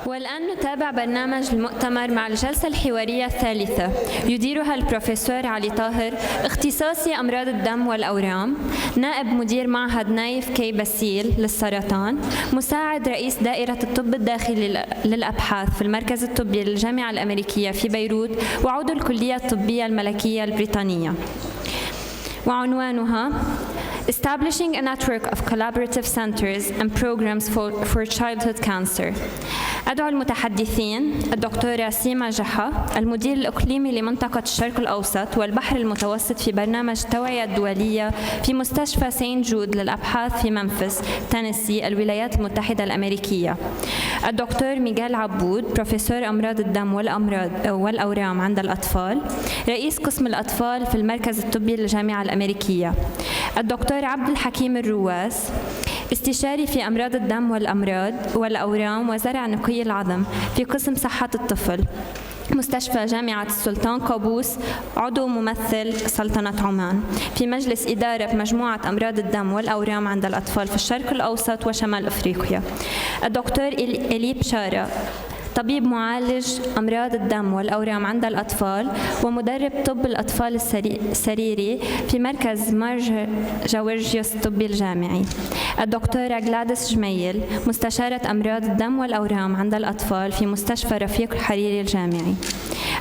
والآن نتابع برنامج المؤتمر مع الجلسة الحوارية الثالثة يديرها البروفيسور علي طاهر، اختصاصي أمراض الدم والأورام، نائب مدير معهد نايف كي باسيل للسرطان، مساعد رئيس دائرة الطب الداخلي للأبحاث في المركز الطبي للجامعة الأمريكية في بيروت، وعضو الكلية الطبية الملكية البريطانية. وعنوانها Establishing a network of collaborative centers and programs for childhood cancer. أدعو المتحدثين الدكتورة سيما جحا، المدير الإقليمي لمنطقة الشرق الأوسط والبحر المتوسط في برنامج التوعية الدولية في مستشفى سين جود للأبحاث في منفس، تينيسي، الولايات المتحدة الأمريكية. الدكتور ميغيل عبود، بروفيسور أمراض الدم والأورام عند الأطفال، رئيس قسم الأطفال في المركز الطبي للجامعة الأمريكية. الدكتور عبد حكيم الرواس، استشاري في أمراض الدم والأورام وزرع نقي العظم في قسم صحة الطفل، مستشفى جامعة السلطان قابوس، عضو ممثل سلطنة عمان في مجلس إدارة مجموعة أمراض الدم والأورام عند الأطفال في الشرق الأوسط وشمال أفريقيا. الدكتور إلي بشارة، طبيب معالج أمراض الدم والأورام عند الأطفال ومدرب طب الأطفال السريري في مركز مار جورجيوس الطبي الجامعي. الدكتورة غلاديس جميل، مستشارة أمراض الدم والأورام عند الأطفال في مستشفى رفيق الحريري الجامعي.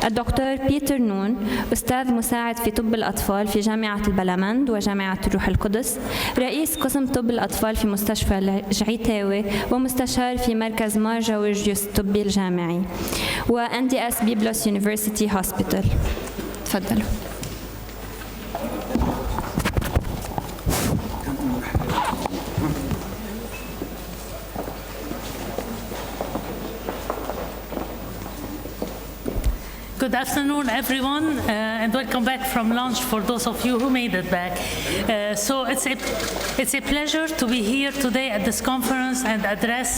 الدكتور بيتر نون، أستاذ مساعد في طب الأطفال في جامعة البلمند وجامعة الروح القدس، رئيس قسم طب الأطفال في مستشفى جعيتاوي ومستشار في مركز مار جورجيوس الطبي الجامعي و NDS بيبلوس يونيفرسيتي هوسبيتال. تفضلوا. Good afternoon, everyone, and welcome back from lunch for those of you who made it back. So it's a pleasure to be here today at this conference and address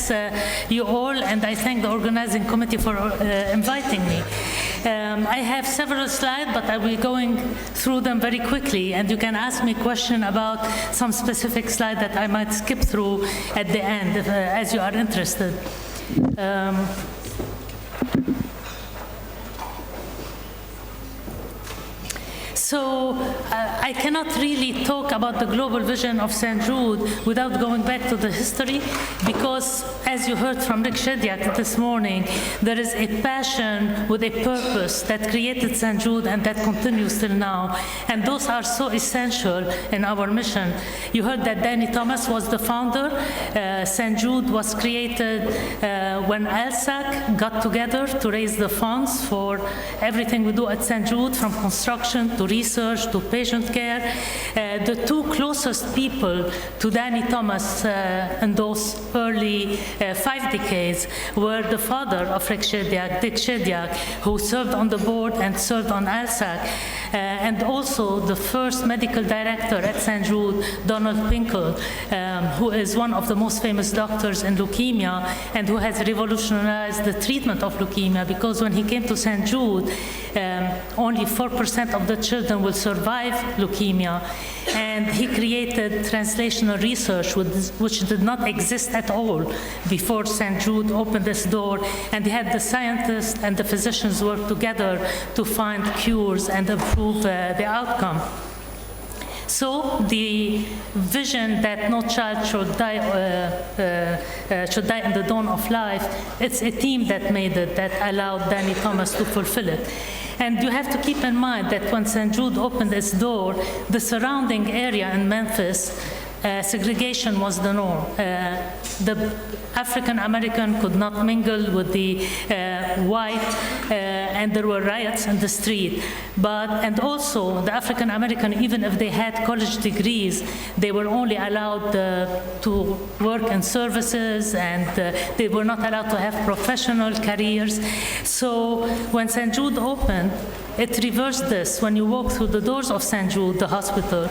you all, and I thank the organizing committee for inviting me. I have several slides, but I will be going through them very quickly, and you can ask me questions about some specific slide that I might skip through at the end, as you are interested. So I cannot really talk about the global vision of St. Jude without going back to the history, because as you heard from Rick Shediak this morning, there is a passion with a purpose that created St. Jude and that continues till now. And those are so essential in our mission. You heard that Danny Thomas was the founder. St. Jude was created when ALSAC got together to raise the funds for everything we do at St. Jude, from construction to research to patient care. The two closest people to Danny Thomas in those early 5 decades were the father of Rick Shediak, Dick Shediak, who served on the board and served on ALSAC, and also the first medical director at St. Jude, Donald Pinkel, who is one of the most famous doctors in leukemia and who has revolutionized the treatment of leukemia, because when he came to St. Jude, only 4% of the children will survive leukemia, and he created translational research which did not exist at all before St. Jude opened this door, and he had the scientists and the physicians work together to find cures and improve the outcome. So the vision that no child should die in the dawn of life, it's a team that made it, that allowed Danny Thomas to fulfill it. And you have to keep in mind that when St. Jude opened its door, the surrounding area in Memphis, segregation was the norm. The African American could not mingle with the white, and there were riots in the street. And also the African American, even if they had college degrees, they were only allowed to work in services, and they were not allowed to have professional careers. So when St. Jude opened, it reversed this. When you walk through the doors of St. Jude, the hospital,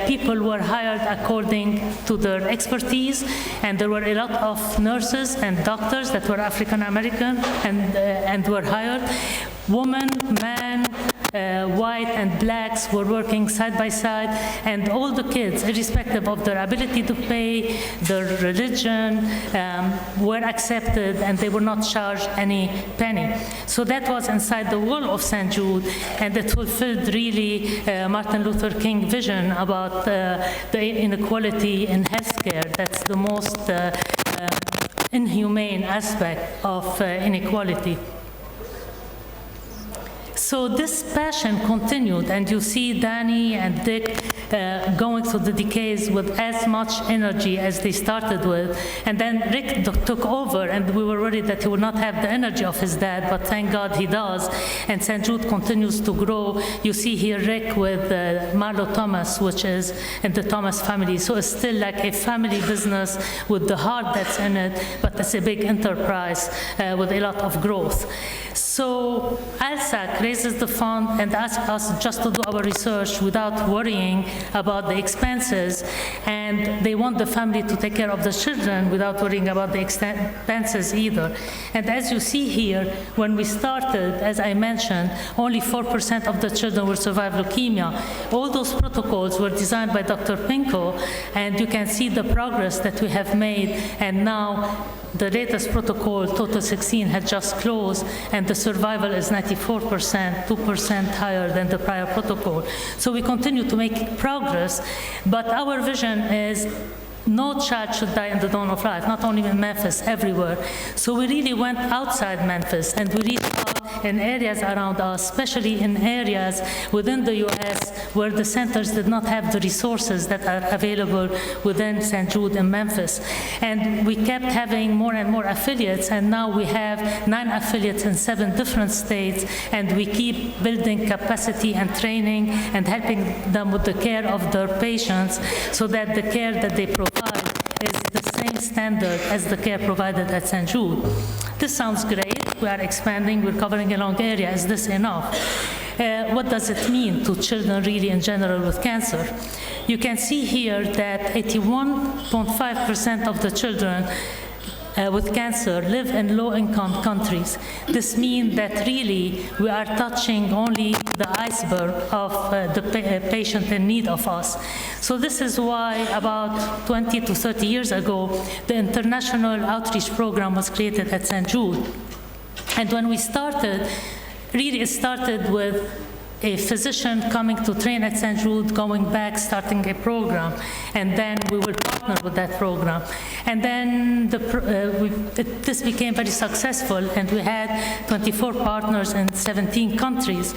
people were hired according to their expertise, and there were a lot of nurses and doctors that were African American and were hired. Women, men, white and blacks were working side by side, and all the kids, irrespective of their ability to pay, their religion, were accepted, and they were not charged any penny. So that was inside the wall of St. Jude, and it fulfilled really Martin Luther King vision about the inequality in healthcare. That's the most inhumane aspect of inequality. So this passion continued, and you see Danny and Dick going through the decades with as much energy as they started with. And then Rick took over, and we were worried that he would not have the energy of his dad, but thank God he does. And St. Jude continues to grow. You see here Rick with Marlo Thomas, which is in the Thomas family. So it's still like a family business with the heart that's in it, but it's a big enterprise with a lot of growth. So ALSAC raises the fund and asks us just to do our research without worrying about the expenses, and they want the family to take care of the children without worrying about the expenses either. And as you see here, when we started, as I mentioned, only 4% of the children will survive leukemia. All those protocols were designed by Dr. Pinko, and you can see the progress that we have made, and now the latest protocol, Total 16, had just closed, and the survival is 94%, 2% higher than the prior protocol. So we continue to make progress, but our vision is no child should die in the dawn of life, not only in Memphis, everywhere. So we really went outside Memphis, and we reached out in areas around us, especially in areas within the US where the centers did not have the resources that are available within St. Jude and Memphis. And we kept having more and more affiliates, and now we have 9 affiliates in 7 different states, and we keep building capacity and training and helping them with the care of their patients so that the care that they provide is the same standard as the care provided at St. Jude. This sounds great. We are expanding. We're covering a long area. Is this enough? What does it mean to children really in general with cancer? You can see here that 81.5% of the children with cancer live in low-income countries. This means that really we are touching only the iceberg of the patient in need of us. So this is why about 20 to 30 years ago, the International Outreach Program was created at St. Jude. And when we started, really it started with a physician coming to train at St. Jude, going back, starting a program, and then we will partner with that program. And then this became very successful, and we had 24 partners in 17 countries.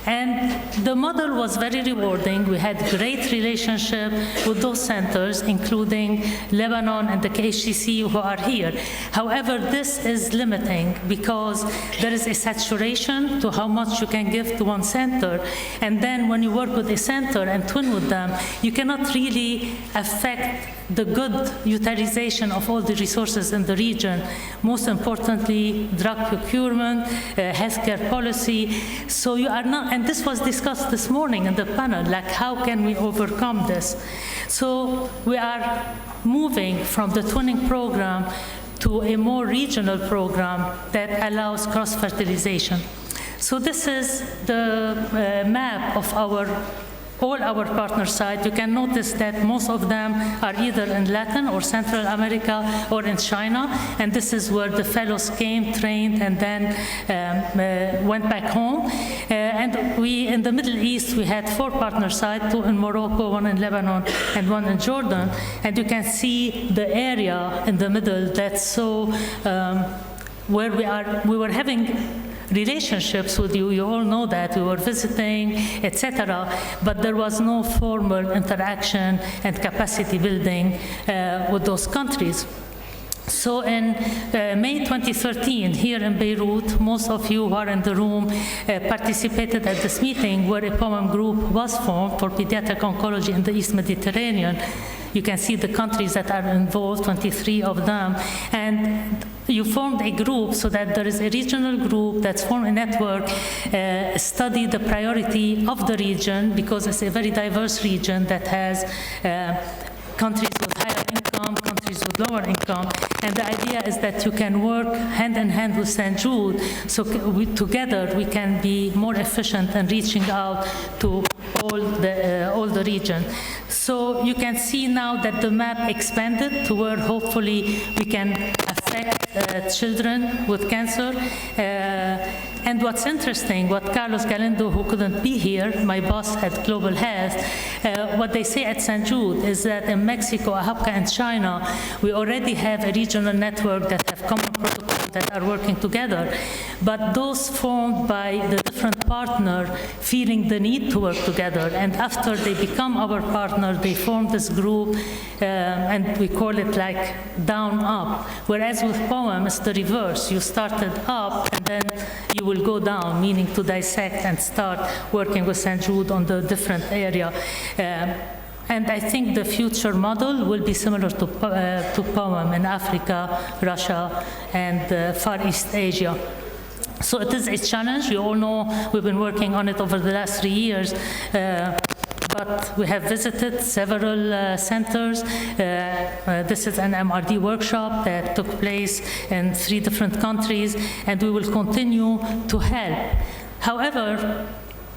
And the model was very rewarding. We had great relationship with those centers, including Lebanon and the HCC who are here. However, this is limiting because there is a saturation to how much you can give to one center. And then when you work with a center and twin with them, you cannot really affect the good utilization of all the resources in the region. Most importantly, drug procurement, healthcare policy. So you are not, and this was discussed this morning in the panel, like how can we overcome this? So we are moving from the twinning program to a more regional program that allows cross-fertilization. So this is the map of all our partner sites. You can notice that most of them are either in Latin or Central America or in China, and this is where the fellows came, trained, and then went back home. And we, in the Middle East, we had 4 partner sites, 2 in Morocco, 1 in Lebanon, and 1 in Jordan. And you can see the area in the middle that's so, where we were having relationships with you all know that, we were visiting, etc., but there was no formal interaction and capacity building with those countries. So in May 2013, here in Beirut, most of you who are in the room participated at this meeting where a poem group was formed for pediatric oncology in the East Mediterranean. You can see the countries that are involved, 23 of them. And you formed a group so that there is a regional group that's formed a network, study the priority of the region because it's a very diverse region that has countries with higher income income, countries with lower income. And the idea is that you can work hand in hand with St. Jude, so together we can be more efficient in reaching out to all the region. So you can see now that the map expanded to where hopefully we can affect children with cancer. And what's interesting, what Carlos Galindo, who couldn't be here, my boss at Global Health, what they say at St. Jude is that in Mexico, Oaxaca, and China, we already have a regional network that have common protocols that are working together. But those formed by the different partners feeling the need to work together. And after they become our partner, they form this group, and we call it like down up. Whereas with poem, it's the reverse. You started up, and then you will go down, meaning to dissect and start working with St. Jude on the different area. And I think the future model will be similar to POEM in Africa, Russia, and Far East Asia. So it is a challenge. You all know we've been working on it over the last 3 years. But we have visited several centers. This is an MRD workshop that took place in 3 different countries, and we will continue to help. However,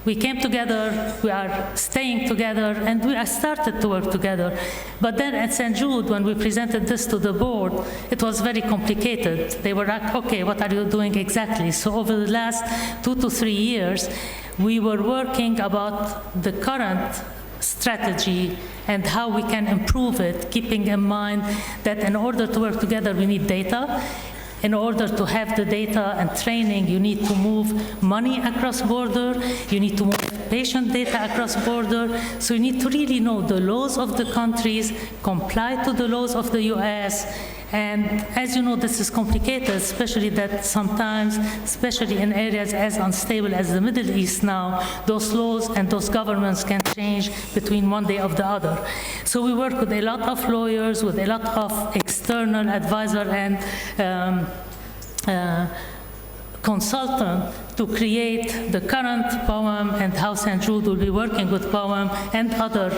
we came together, we are staying together, and we started to work together. But then at St. Jude, when we presented this to the board, it was very complicated. They were like, okay, what are you doing exactly? So over the last 2 to 3 years, we were working about the current strategy and how we can improve it, keeping in mind that in order to work together, we need data. In order to have the data and training, you need to move money across border, you need to move patient data across border, so you need to really know the laws of the countries, comply to the laws of the US, and as you know, this is complicated, especially that sometimes, especially in areas as unstable as the Middle East now, those laws and those governments can change between one day of the other. So we work with a lot of lawyers, with a lot of external advisor and consultant to create the current POEM and how St. Jude will be working with POEM and other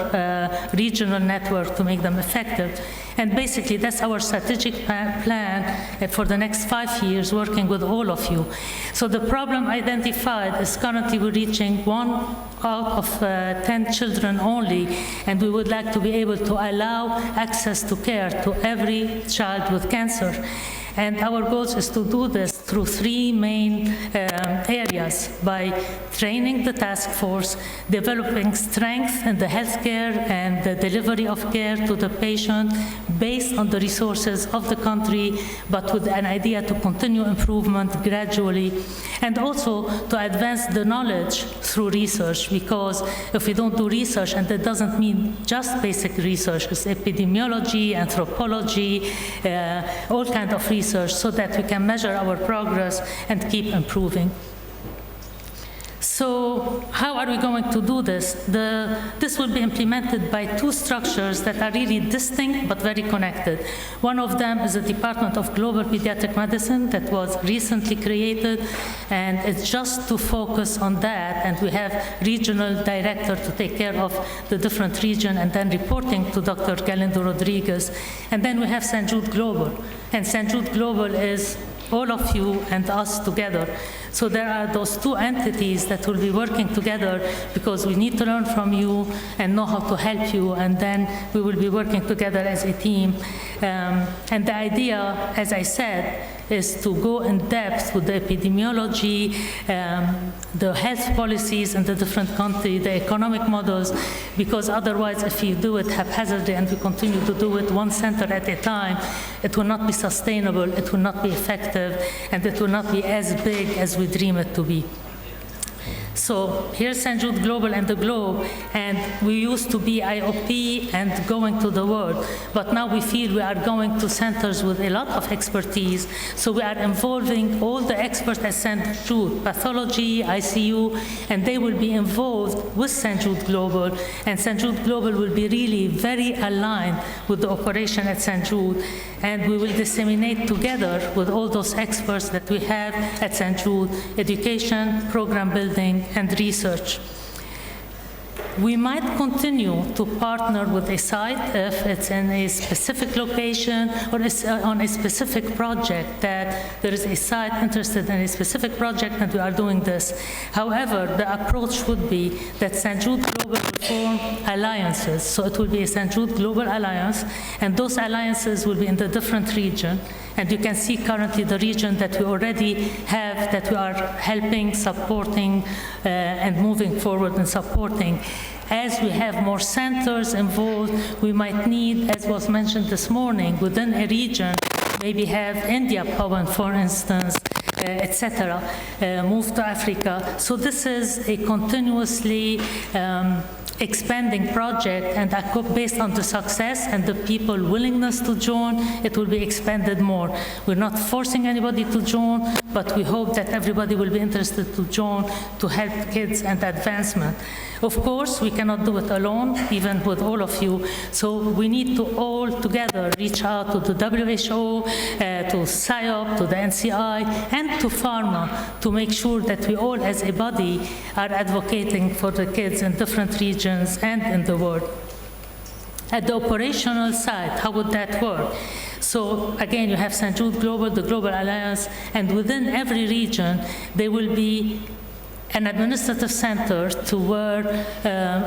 regional networks to make them effective. And basically, that's our strategic plan for the next 5 years, working with all of you. So the problem identified is currently we're reaching 1 out of 10 children only, and we would like to be able to allow access to care to every child with cancer. And our goal is to do this through 3 main areas: by training the task force, developing strength in the healthcare and the delivery of care to the patient based on the resources of the country, but with an idea to continue improvement gradually, and also to advance the knowledge through research, because if we don't do research, and that doesn't mean just basic research, it's epidemiology, anthropology, all kinds of research, so that we can measure our progress and keep improving. So how are we going to do this? This will be implemented by 2 structures that are really distinct but very connected. One of them is the Department of Global Pediatric Medicine that was recently created, and it's just to focus on that, and we have regional director to take care of the different region and then reporting to Dr. Galindo Rodriguez. And then we have St. Jude Global, and St. Jude Global is all of you and us together. So there are those 2 entities that will be working together, because we need to learn from you and know how to help you, and then we will be working together as a team. And the idea, as I said, is to go in depth with the epidemiology, the health policies in the different countries, the economic models, because otherwise if you do it haphazardly and we continue to do it 1 center at a time, it will not be sustainable, it will not be effective, and it will not be as big as we dream it to be. So here's St. Jude Global and the Globe, and we used to be IOP and going to the world, but now we feel we are going to centers with a lot of expertise, so we are involving all the experts at St. Jude, pathology, ICU, and they will be involved with St. Jude Global, and St. Jude Global will be really very aligned with the operation at St. Jude, and we will disseminate together with all those experts that we have at St. Jude, education, program building, and research. We might continue to partner with a site if it's in a specific location or it's on a specific project, that there is a site interested in a specific project and we are doing this. However, the approach would be that St. Jude Global will form alliances. So it will be a St. Jude Global Alliance, and those alliances will be in the different region. And you can see currently the region that we already have, that we are helping, supporting, and moving forward and supporting. As we have more centers involved, we might need, as was mentioned this morning, within a region, maybe have India Power, for instance, etc., move to Africa. So this is a continuously expanding project, and based on the success and the people willingness to join, it will be expanded more. We're not forcing anybody to join, but we hope that everybody will be interested to join to help kids and advancement. Of course, we cannot do it alone, even with all of you. So we need to all together reach out to the WHO, to SIOP, to the NCI, and to pharma to make sure that we all as a body are advocating for the kids in different regions and in the world. At the operational side, how would that work? So again, you have St. Jude Global, the Global Alliance, and within every region, there will be an administrative center to where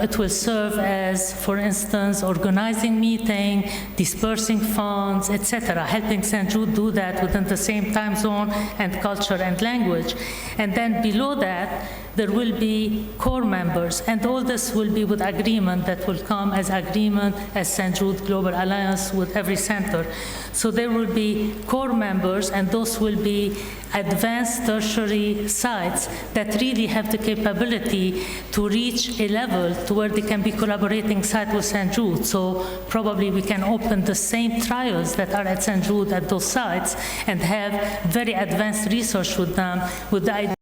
it will serve as, for instance, organizing meeting, dispersing funds, etc., helping St. Jude do that within the same time zone and culture and language. And then below that, there will be core members, and all this will be with agreement that will come as agreement as St. Jude Global Alliance with every center. So there will be core members, and those will be advanced tertiary sites that really have the capability to reach a level to where they can be collaborating site with St. Jude. So probably we can open the same trials that are at St. Jude at those sites and have very advanced research with them, with the idea